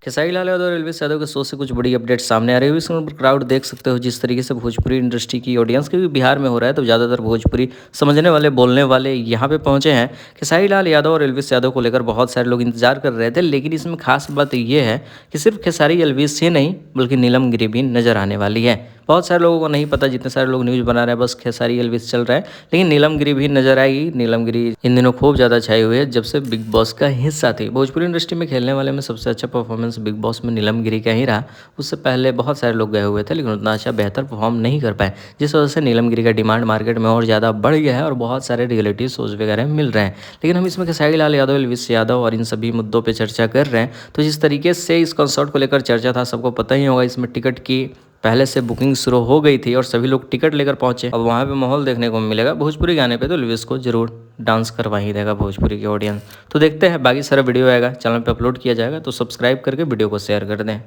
खेसारी लाल यादव और एल्विस यादव के शो से कुछ बड़ी अपडेट सामने आ रही है। इसमें क्राउड देख सकते हो जिस तरीके से भोजपुरी इंडस्ट्री की ऑडियंस क्योंकि बिहार में हो रहा है तो ज़्यादातर भोजपुरी समझने वाले बोलने वाले यहाँ पे पहुँचे हैं। खेसारी लाल यादव और एल्विस यादव को लेकर बहुत सारे लोग इंतजार कर रहे थे, लेकिन इसमें खास बात ये है कि सिर्फ खेसारी एल्विस ही नहीं बल्कि नीलम गिरी भी नजर आने वाली है। बहुत सारे लोगों को नहीं पता, जितने सारे लोग न्यूज़ बना रहे हैं बस खेसारी एल्विस चल रहा है, लेकिन नीलम गिरी भी नजर आएगी। नीलम गिरी इन दिनों खूब ज़्यादा छाई हुई है जब से बिग बॉस का हिस्सा थी। भोजपुरी इंडस्ट्री में खेलने वाले में सबसे अच्छा परफॉर्मेंस बिग बॉस में नीलम गिरी का ही रहा। उससे पहले बहुत सारे लोग गए हुए थे लेकिन उतना अच्छा बेहतर परफॉर्म नहीं कर पाए, जिस वजह से नीलम गिरी का डिमांड मार्केट में और ज़्यादा बढ़ गया है और बहुत सारे रियलिटी शोज वगैरह मिल रहे हैं। लेकिन हम इसमें खेसारी लाल यादव, एल्विस यादव और इन सभी मुद्दों पर चर्चा कर रहे हैं। तो जिस तरीके से इस कंसर्ट को लेकर चर्चा था सबको पता ही होगा, इसमें टिकट की पहले से बुकिंग शुरू हो गई थी और सभी लोग टिकट लेकर पहुंचे। अब वहाँ पे माहौल देखने को मिलेगा भोजपुरी गाने पे, तो एल्विस को जरूर डांस करवा ही देगा भोजपुरी की ऑडियंस। तो देखते हैं, बाकी सारा वीडियो आएगा चैनल पे अपलोड किया जाएगा, तो सब्सक्राइब करके वीडियो को शेयर कर दें।